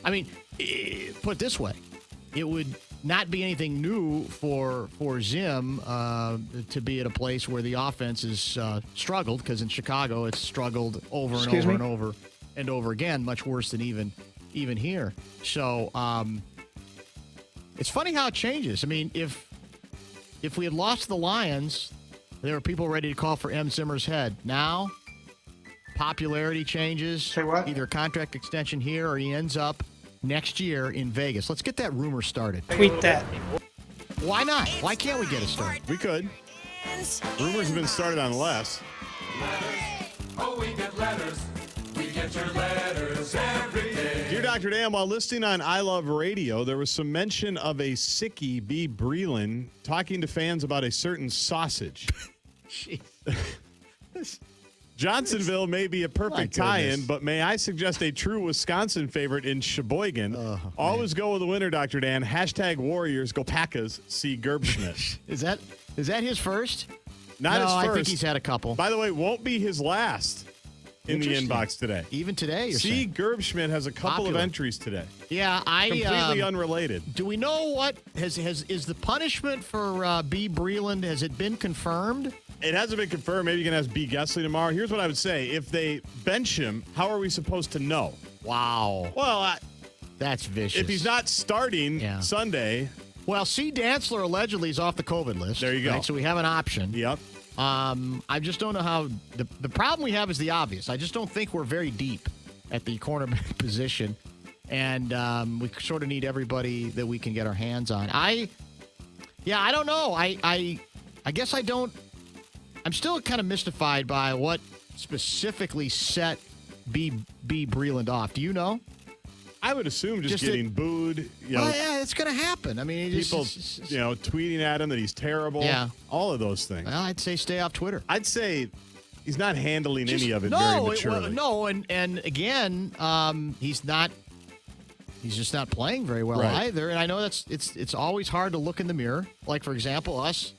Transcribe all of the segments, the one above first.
I mean, put it this way, it would not be anything new for Zim to be at a place where the offense has struggled, because in Chicago it's struggled over and over and over and over again, much worse than even here. So it's funny how it changes. I mean, if we had lost the Lions, there were people ready to call for M. Zimmer's head. Now, popularity changes. Say what? Either a contract extension here or he ends up next year in Vegas. Let's get that rumor started. Tweet that. Why not? Why can't we get it started? We could. Rumors have been started on less. Oh, we get letters. We get your letters every day. Dear Dr. Dan, while listening on I Love Radio, there was some mention of a sickie, B. Breland, talking to fans about a certain sausage. Jeez. Johnsonville may be a perfect tie-in, but may I suggest a true Wisconsin favorite in Sheboygan? Always go with the winner, Dr. Dan. Hashtag Warriors, go Packers, see Gerbschmidt. Is that his first? Not his first. I think he's had a couple. By the way, won't be his last in the inbox today. Even today, you're See, saying? Gerbschmidt has a couple of entries today. Yeah, completely unrelated. Do we know what is the punishment for B. Breland? Has it been confirmed? It hasn't been confirmed. Maybe you can ask B. Gessley tomorrow. Here's what I would say. If they bench him, how are we supposed to know? Wow. Well, that's vicious. If he's not starting Sunday. Well, C. Dantzler allegedly is off the COVID list. There you go. Right? So we have an option. Yep. I just don't know how. The problem we have is the obvious. I just don't think we're very deep at the cornerback position. And we sort of need everybody that we can get our hands on. I don't know. I guess I don't. I'm still kind of mystified by what specifically set B. Breland off. Do you know? I would assume just getting booed. Well, yeah, it's going to happen. I mean, people, tweeting at him that he's terrible. Yeah. All of those things. Well, I'd say stay off Twitter. I'd say he's not handling any of it very maturely. No, and again, he's just not playing very well either. And I know it's always hard to look in the mirror. Like, for example, us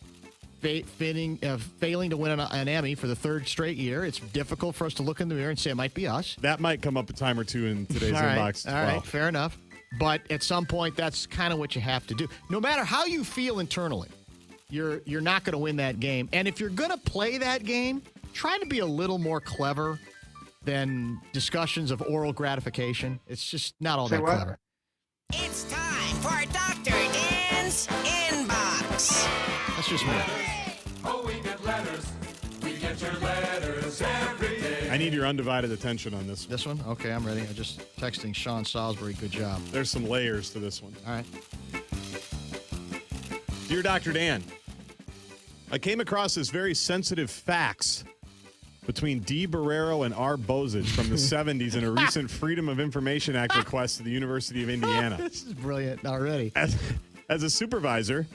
failing to win an Emmy for the third straight year. It's difficult for us to look in the mirror and say it might be us. That might come up a time or two in today's inbox as well. All right, fair enough. But at some point, that's kind of what you have to do. No matter how you feel internally, you're not going to win that game. And if you're going to play that game, try to be a little more clever than discussions of oral gratification. It's just not all that clever. It's time for Dr. Dan's Inbox. That's just me. Oh, we get letters. We get your letters every day. I need your undivided attention on this one. This one? Okay, I'm ready. I'm just texting Sean Salisbury. Good job. There's some layers to this one. All right. Dear Dr. Dan, I came across this very sensitive fax between D. Barrero and R. Bozich from the 70s in a recent Freedom of Information Act request to the University of Indiana. This is brilliant already. As a supervisor,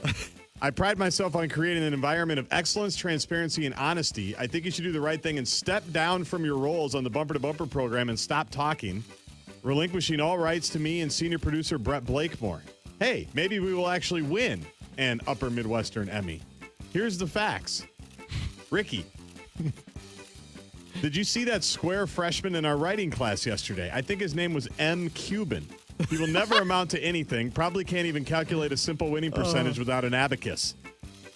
I pride myself on creating an environment of excellence, transparency, and honesty. I think you should do the right thing and step down from your roles on the Bumper to Bumper program and stop talking, relinquishing all rights to me and senior producer Brett Blakemore. Hey, maybe we will actually win an Upper Midwestern Emmy. Here's the facts. Ricky, did you see that square freshman in our writing class yesterday? I think his name was M. Cuban. He will never amount to anything. Probably can't even calculate a simple winning percentage without an abacus.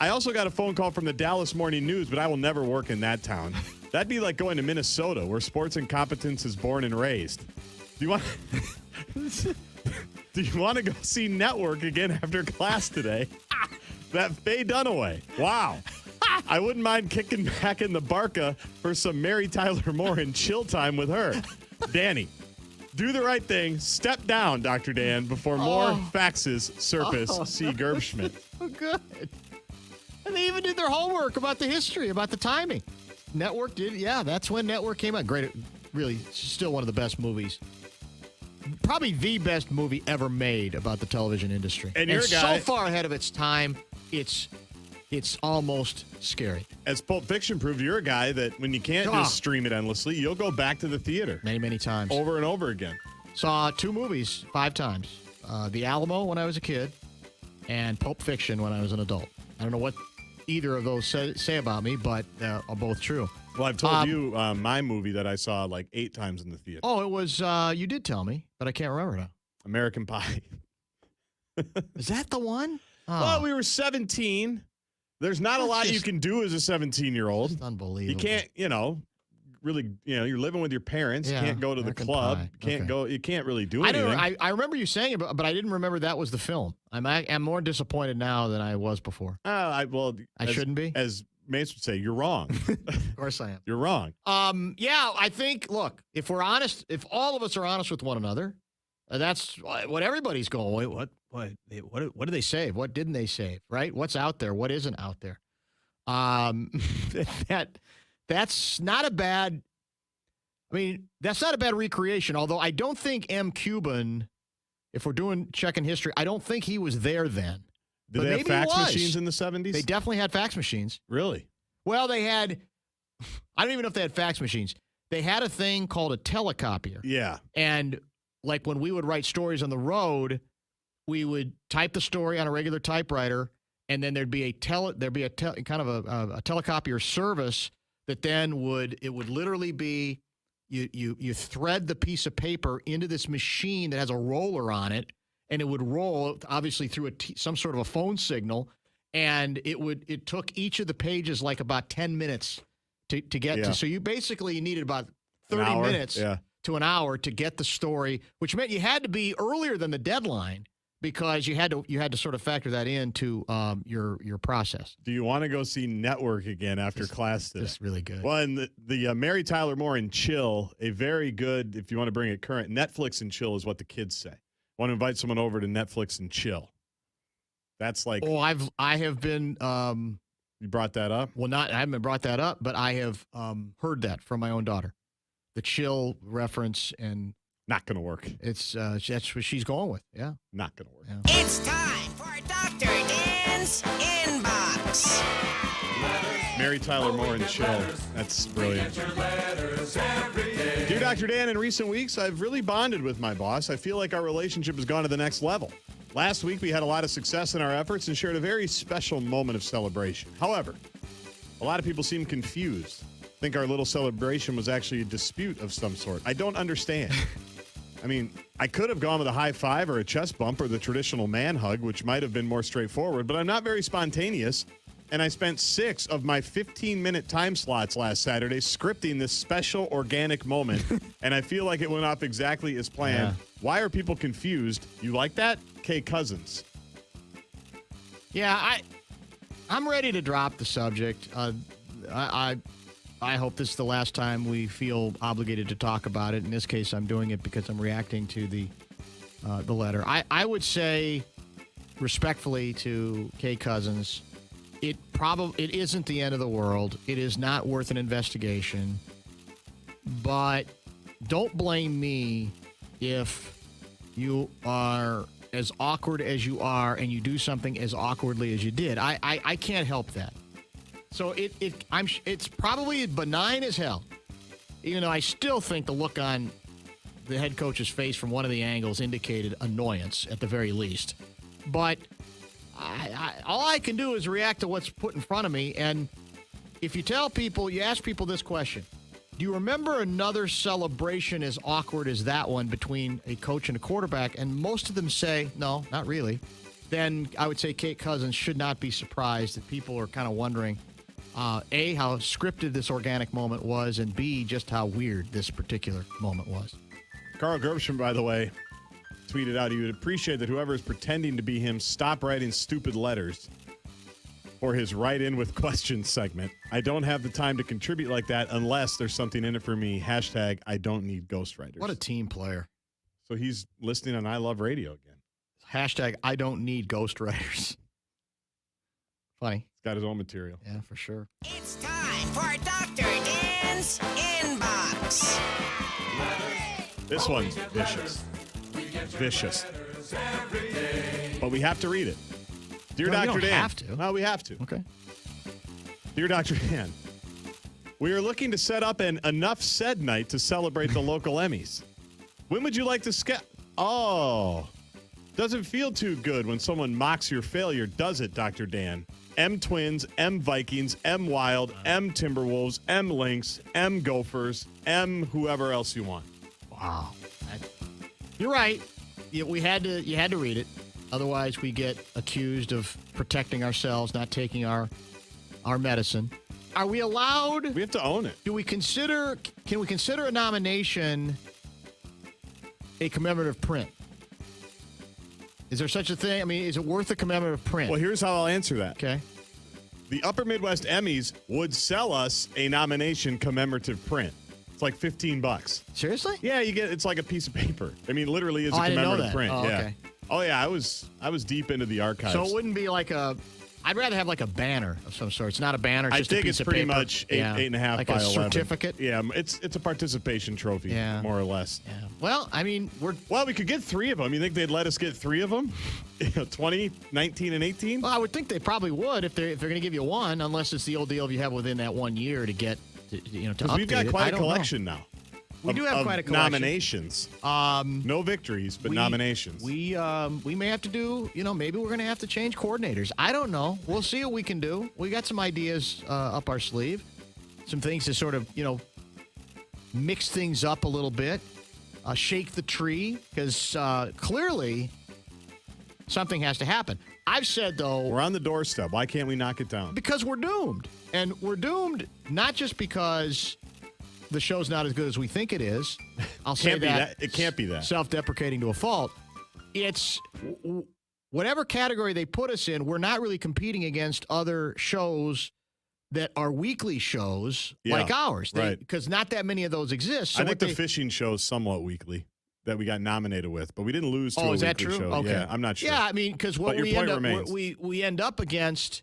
I also got a phone call from the Dallas Morning News, but I will never work in that town. That'd be like going to Minnesota, where sports incompetence is born and raised. Do you want to go see Network again after class today? That Faye Dunaway. Wow. I wouldn't mind kicking back in the Barca for some Mary Tyler Moore and chill time with her. Danny. Do the right thing. Step down, Dr. Dan, before more faxes surface. See Gerbschmidt. Oh, good. And they even did their homework about the history, about the timing. Network did. Yeah, that's when Network came out. Great. Really, still one of the best movies. Probably the best movie ever made about the television industry. And you're a guy so far ahead of its time, it's almost scary. As Pulp Fiction proved, you're a guy that when you can't just stream it endlessly, you'll go back to the theater. Many, many times. Over and over again. Saw 2 movies 5 times. The Alamo when I was a kid and Pulp Fiction when I was an adult. I don't know what either of those say about me, but are both true. Well, I've told you my movie that I saw like 8 times in the theater. Oh, it was, you did tell me, but I can't remember now. American Pie. Is that the one? Oh, Well, we were 17. There's not a That's lot you just- can do as a 17-year-old. it's unbelievable. You can't, really, you're living with your parents. Yeah, You can't go to the American club. Pie. Can't Okay. go. You can't really do I anything. don't. I remember you saying it, but I didn't remember that was the film. I'm more disappointed now than I was before. I shouldn't be? As Mace would say, you're wrong. Of course I am. You're wrong. Yeah, I think. Look, if we're honest, if all of us are honest with one another, that's what everybody's going. Wait, what did they save? What didn't they save? Right? What's out there? What isn't out there? That's not a bad. I mean, that's not a bad recreation. Although I don't think M. Cuban, if we're doing checking history, I don't think he was there then. Did But they have maybe he fax was. machines in the 70s? They definitely had fax machines. Really? Well, they had. I don't even know if they had fax machines. They had a thing called a telecopier. Yeah. And like when we would write stories on the road, we would type the story on a regular typewriter, and then there'd be a kind of a telecopier service that then would literally be you thread the piece of paper into this machine that has a roller on it, and it would roll obviously through some sort of a phone signal, and it took each of the pages like about 10 minutes to get Yeah. to. So you needed about 30 An hour? minutes Yeah. to an hour to get the story, which meant you had to be earlier than the deadline because you had to sort of factor that into your process. Do you want to go see Network again after class today? It's really good. Well, and the Mary Tyler Moore and Chill, a very good, if you want to bring it current, Netflix and chill is what the kids say. Want to invite someone over to Netflix and chill. That's like, Oh, I have been you brought that up? I haven't brought that up, but I have heard that from my own daughter, the chill reference, and Not going to work. it's that's what she's going with. Yeah. Not going to work. Yeah. It's time for Dr. Dan's Inbox. Mary Tyler Moore and Chill. That's brilliant. Your letters every day. Dear Dr. Dan, in recent weeks, I've really bonded with my boss. I feel like our relationship has gone to the next level. Last week, we had a lot of success in our efforts and shared a very special moment of celebration. However, a lot of people seem confused. Think our little celebration was actually a dispute of some sort. I don't understand. I mean, I could have gone with a high five or a chest bump or the traditional man hug, which might have been more straightforward, but I'm not very spontaneous. And I spent 6 of my 15-minute time slots last Saturday scripting this special organic moment, and I feel like it went off exactly as planned. Yeah. Why are people confused? You like that? Kay Cousins. Yeah, I'm ready to drop the subject. I hope this is the last time we feel obligated to talk about it. In this case, I'm doing it because I'm reacting to the letter. I would say respectfully to Kay Cousins, it isn't the end of the world. It is not worth an investigation. But don't blame me if you are as awkward as you are and you do something as awkwardly as you did. I can't help that. So it's probably benign as hell. Even though I still think the look on the head coach's face from one of the angles indicated annoyance at the very least. But all I can do is react to what's put in front of me. And if you ask people this question, do you remember another celebration as awkward as that one between a coach and a quarterback? And most of them say, no, not really. Then I would say Kate Cousins should not be surprised that people are kind of wondering, A, how scripted this organic moment was, and B, just how weird this particular moment was. Carl Gerbschman, by the way, tweeted out he would appreciate that whoever is pretending to be him stop writing stupid letters for his write in with questions segment. I don't have the time to contribute like that unless there's something in it for me. Hashtag I don't need ghostwriters. What a team player. So he's listening on I Love Radio again. Hashtag I don't need ghostwriters. Funny. He's got his own material. Yeah, for sure. It's time for Dr. Dan's Inbox. This one's vicious. Vicious. But we have to read it. Dear No, you Dr. don't Dan. have to. No, we have to. Okay. Dear Dr. Dan, we are looking to set up an Enough Said night to celebrate the local Emmys. When would you like to Oh, doesn't feel too good when someone mocks your failure, does it, Dr. Dan? M Twins, M Vikings, M Wild, M Timberwolves, M Lynx, M Gophers, M whoever else you want. Wow. You're right. You had to read it. Otherwise, we get accused of protecting ourselves, not taking our medicine. Are we allowed? We have to own it. Can we consider a nomination a commemorative print? Is there such a thing? I mean, is it worth a commemorative print? Well, here's how I'll answer that. Okay. The Upper Midwest Emmys would sell us a nomination commemorative print. It's like $15. Seriously? Yeah, it's like a piece of paper. I mean, literally is a I didn't know commemorative that. print. Oh, yeah. okay. Oh yeah, I was deep into the archives. So it wouldn't be like I'd rather have like a banner of some sort. It's not a banner. It's I just a think piece it's of pretty paper. much eight and a half like by a 11. certificate. Yeah, it's a participation trophy, Yeah. more or less. Yeah. Well, I mean, Well, we could get 3 of them. You think they'd let us get 3 of them? 20, 19, and 18? Well, I would think they probably would if they're going to give you one, unless it's the old deal if you have within that 1 year to get to Because update we've got it. quite I a don't know. collection now. We do have of quite a collection. Nominations. No victories, but nominations. We may have to do. Maybe we're going to have to change coordinators. I don't know. We'll see what we can do. We got some ideas up our sleeve, some things to sort of mix things up a little bit, shake the tree because clearly something has to happen. I've said though. We're on the doorstep. Why can't we knock it down? Because we're doomed. And we're doomed not just because the show's not as good as we think it is. I'll say Can't be that. It can't be that. Self-deprecating to a fault. It's whatever category they put us in, we're not really competing against other shows that are weekly shows like ours. Right. Because not that many of those exist. So I think what the fishing show's somewhat weekly that we got nominated with, but we didn't lose to a is that weekly true? show. Okay. Yeah, I'm not sure. Yeah, I mean, because what But your we point end up remains. we end up against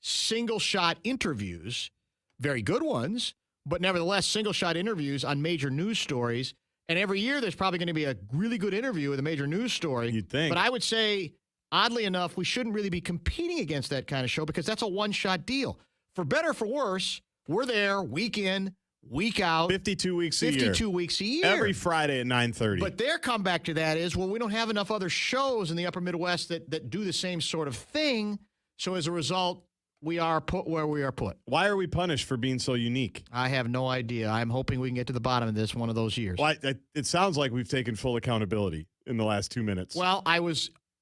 single shot interviews, very good ones, but nevertheless single shot interviews on major news stories. And every year there's probably going to be a really good interview with a major news story. You'd think. But I would say, oddly enough, we shouldn't really be competing against that kind of show because that's a one-shot deal. For better or for worse, we're there week in, week out. 52 weeks a year. 52 weeks a year. Every Friday at 9:30. But their comeback to that is, well, we don't have enough other shows in the upper Midwest that do the same sort of thing. So as a result, we are put where we are put. Why are we punished for being so unique? I have no idea. I'm hoping we can get to the bottom of this one of those years. Well, it sounds like we've taken full accountability in the last 2 minutes. Well,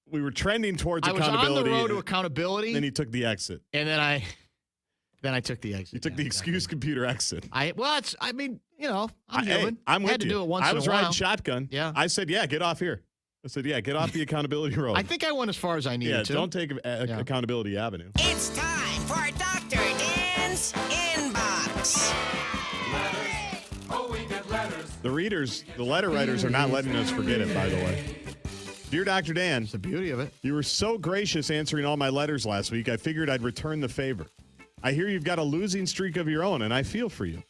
We were trending towards I was on accountability. the road to accountability, Then you took the exit. and then I took the exit. You took the excuse computer exit. I'm human. Hey, I'm with Had to you. do it once I in was a while. riding shotgun. Yeah. I said, yeah, get off here. I said, yeah, get off the accountability road. I think I went as far as I needed yeah, to. don't take accountability avenue. It's time for Dr. Dan's Inbox. Oh, we get letters. The letter writers are not letting us forget it, by the way. Dear Dr. Dan, It's the beauty of it. you were so gracious answering all my letters last week, I figured I'd return the favor. I hear you've got a losing streak of your own, and I feel for you.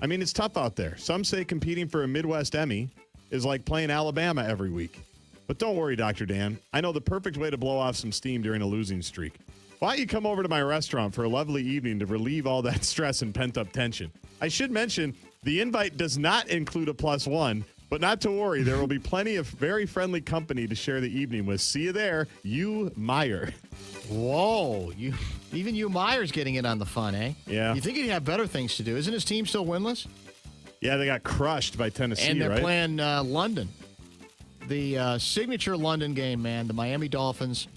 I mean, it's tough out there. Some say competing for a Midwest Emmy is like playing Alabama every week. But don't worry, Dr. Dan. I know the perfect way to blow off some steam during a losing streak. Why don't you come over to my restaurant for a lovely evening to relieve all that stress and pent-up tension? I should mention, the invite does not include a +1, but not to worry, there will be plenty of very friendly company to share the evening with. See you there, you Meyer. Whoa, even you Myers getting in on the fun, eh? Yeah. You think he'd have better things to do? Isn't his team still winless? Yeah, they got crushed by Tennessee, And they're right? playing London. The signature London game, man. The Miami Dolphins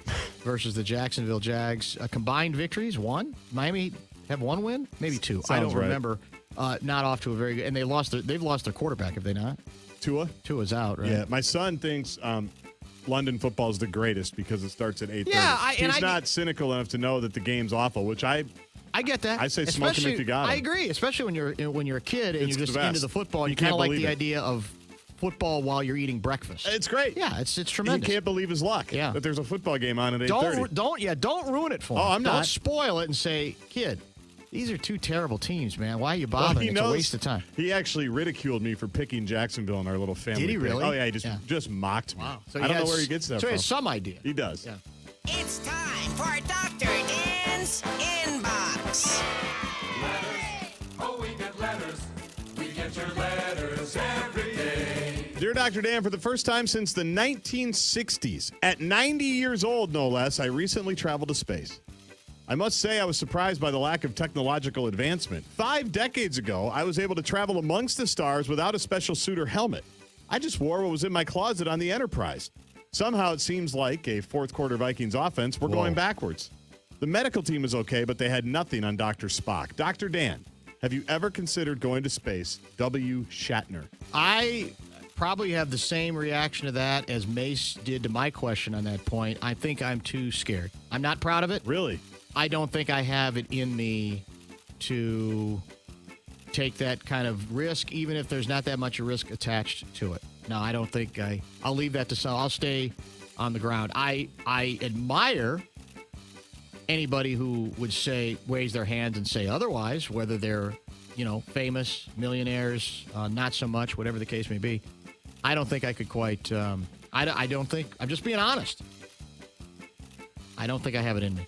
versus the Jacksonville Jags. Combined victories, one. Miami have one win, maybe two. I Sounds don't right. remember. Not off to a very good. And they've lost their quarterback, have they not? Tua? Tua's out, right? Yeah, my son thinks London football is the greatest because it starts at 8:30. Yeah, He's not cynical enough to know that the game's awful, which I get that. I say smoke 'em if Especially- you got 'em. I agree, especially when you're a kid and It's you're the just best. into the football. And You you kind can't of like believe the it. idea of football while you're eating breakfast. It's great. Yeah, it's He tremendous. can't believe his luck Yeah. that there's a football game on at 8:30. Don't ruin it for him. Oh, I'm Don't not. spoil it and say, kid, these are two terrible teams, man. Why are you Well, bothering? he It's knows, a waste of time. He actually ridiculed me for picking Jacksonville in our little family. Did he thing. really? Oh yeah, he Yeah. just mocked me. So I don't know where he gets that So he from. has some idea. He does. Yeah. It's time for Dr. Dan's Inbox. Oh, we get letters. We get your letters every day. Dear Dr. Dan, for the first time since the 1960s, at 90 years old no less, I recently traveled to space. I must say I was surprised by the lack of technological advancement. 5 decades ago, I was able to travel amongst the stars without a special suit or helmet. I just wore what was in my closet on the Enterprise. Somehow it seems like a fourth quarter Vikings offense, we're going backwards. The medical team is okay, but they had nothing on Dr. Spock. Dr. Dan, have you ever considered going to space? W. Shatner. I probably have the same reaction to that as Mace did to my question on that point. I think I'm too scared. I'm not proud of it. Really? I don't think I have it in me to take that kind of risk, even if there's not that much risk attached to it. No, I don't think I'll leave that to some. I'll stay on the ground. I admire anybody who would raise their hands and say otherwise, whether they're, famous, millionaires, not so much, whatever the case may be. I don't think I could quite, I don't think, I'm just being honest. I don't think I have it in me.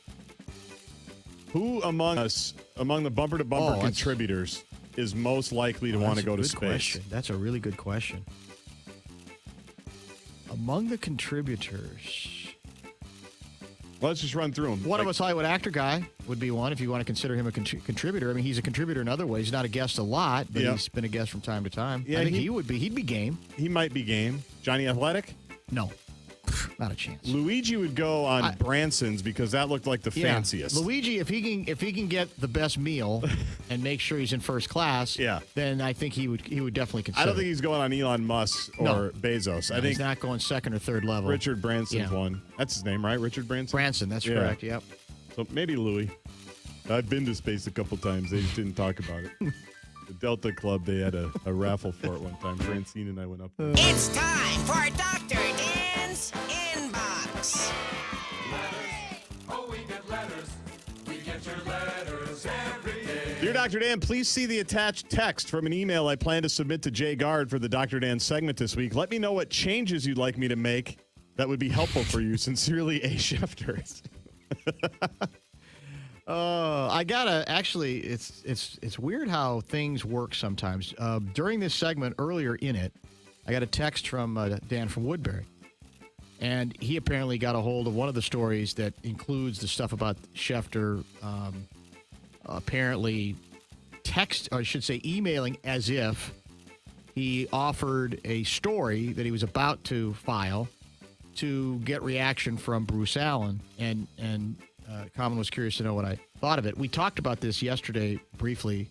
Who among us, among the bumper to bumper contributors, is most likely to want to go to space? Question. That's a really good question. Among the contributors, Let's just run through them. one of us Hollywood actor guy would be one if you want to consider him a contributor. I mean, he's a contributor in other ways. He's not a guest a lot, but he's been a guest from time to time. Yeah, I think he would be. He'd be game. He might be game. Johnny Athletic? No, not a chance. Luigi would go on Branson's because that looked like the fanciest. Luigi, if he can get the best meal and make sure he's in first class, then I think he would definitely consider. I don't think he's going on Elon Musk or Bezos. I think he's not going second or third level. Richard Branson's one. That's his name, right? Richard Branson? Branson, that's correct. Yep. So maybe Louis. I've been to space a couple times. They just didn't talk about it. The Delta Club, they had a raffle for it one time. Francine and I went up there. It's time for Dr. Dan's Inbox. Oh, we get letters. We get your letters every day. Dear Dr. Dan, please see the attached text from an email I plan to submit to Jay Gard for the Dr. Dan segment this week. Let me know what changes you'd like me to make that would be helpful for you. Sincerely, A. Schefter. I gotta actually. It's weird how things work sometimes. During this segment, earlier in it, I got a text from Dan from Woodbury, and he apparently got a hold of one of the stories that includes the stuff about Schefter apparently emailing as if he offered a story that he was about to file to get reaction from Bruce Allen, and Common was curious to know what I thought of it. We talked about this yesterday briefly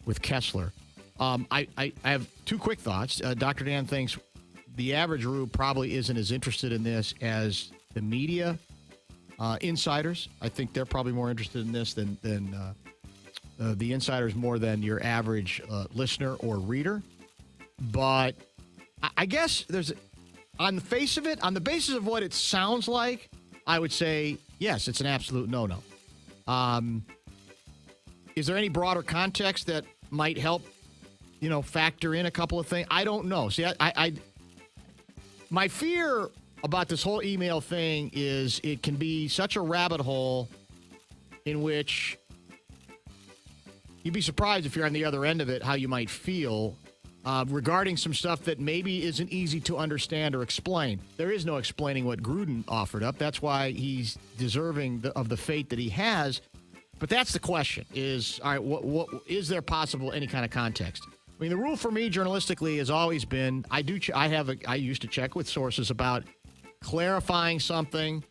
with Kessler. I have two quick thoughts. Dr. Dan thinks the average Rube probably isn't as interested in this as the media insiders. I think they're probably more interested in this than the insiders more than your average listener or reader. But I guess on the face of it, on the basis of what it sounds like, I would say, yes, it's an absolute no-no. Is there any broader context that might help, factor in a couple of things? I don't know. See, my fear about this whole email thing is it can be such a rabbit hole in which you'd be surprised if you're on the other end of it, how you might feel regarding some stuff that maybe isn't easy to understand or explain. There is no explaining what Gruden offered up. That's why he's deserving of the fate that he has. But that's the question: is all right? What is there possible any kind of context? I mean, the rule for me journalistically has always been I used to check with sources about clarifying something,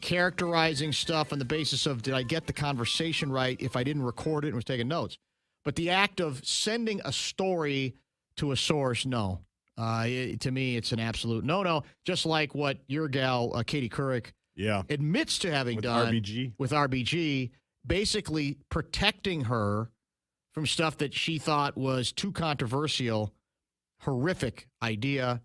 characterizing stuff on the basis of did I get the conversation right if I didn't record it and was taking notes. But the act of sending a story to a source, no. To me, it's an absolute no-no. Just like what your gal, Katie Couric, admits to having done with RBG, basically protecting her from stuff that she thought was too controversial, horrific idea.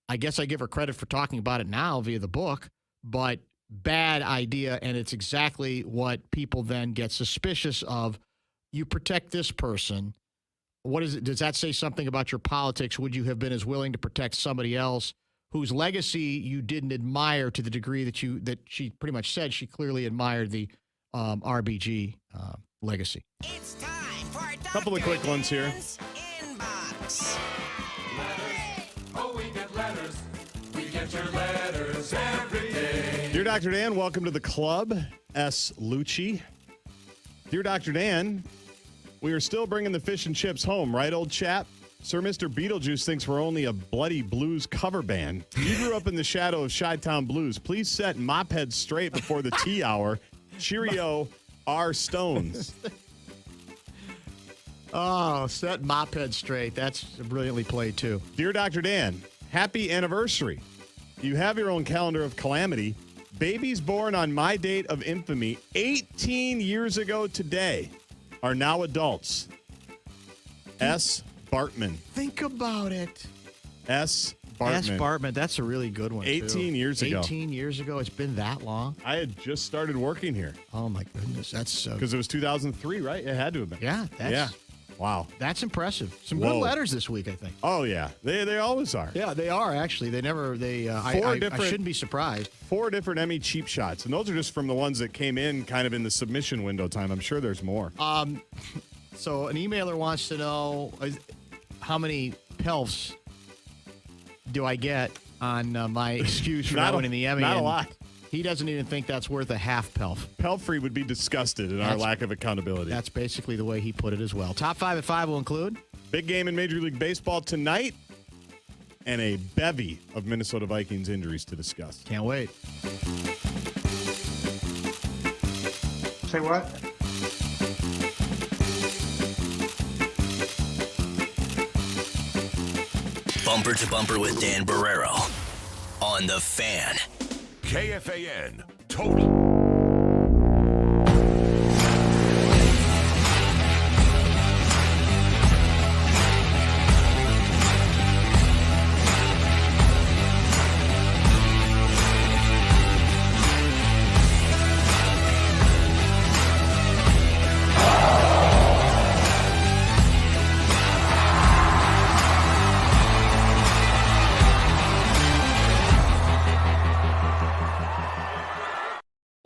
I guess I give her credit for talking about it now via the book, but bad idea, and it's exactly what people then get suspicious of. You protect this person. What is it? Does that say something about your politics? Would you have been as willing to protect somebody else whose legacy you didn't admire to the degree that she pretty much said she clearly admired the RBG legacy? It's time for Dr. Couple of quick ones here. Dan's Inbox. Oh, we get letters. We get your letters every day. Dear Dr. Dan, welcome to the club. S. Lucci. Dear Dr. Dan, we are still bringing the fish and chips home, right, old chap? Sir Mr. Beetlejuice thinks we're only a bloody blues cover band. You grew up in the shadow of Chi-Town Blues. Please set Mophead straight before the tea hour. Cheerio, R. Stones. Oh, set Mophead straight. That's brilliantly played, too. Dear Dr. Dan, happy anniversary. You have your own calendar of calamity. Babies born on my date of infamy 18 years ago today are now adults. S. Bartman. Think about it. S. Bartman. S. Bartman. That's a really good one, 18 years ago. 18 years ago. It's been that long? I had just started working here Oh, my goodness. That's because it was 2003, right? It had to have been. yeah, Wow. that's impressive. Some Whoa. good letters this week, I think. Oh, yeah. They always are. Yeah, they are, actually. I shouldn't be surprised. 4 different Emmy cheap shots. And those are just from the ones that came in kind of in the submission window time. I'm sure there's more. So an emailer wants to know how many pelfs do I get on my excuse for not winning the Emmy? Not a and lot. He doesn't even think that's worth a half pelf. Pelfrey would be disgusted at our lack of accountability. That's basically the way he put it as well. Top 5 at 5 will include Big game in Major League Baseball tonight and a bevy of Minnesota Vikings injuries to discuss. Can't wait. Say what? Bumper to Bumper with Dan Barrero on The Fan. KFAN Total.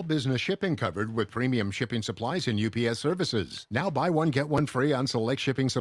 Business shipping covered with premium shipping supplies and UPS services. Now buy one, get one free on select shipping supplies.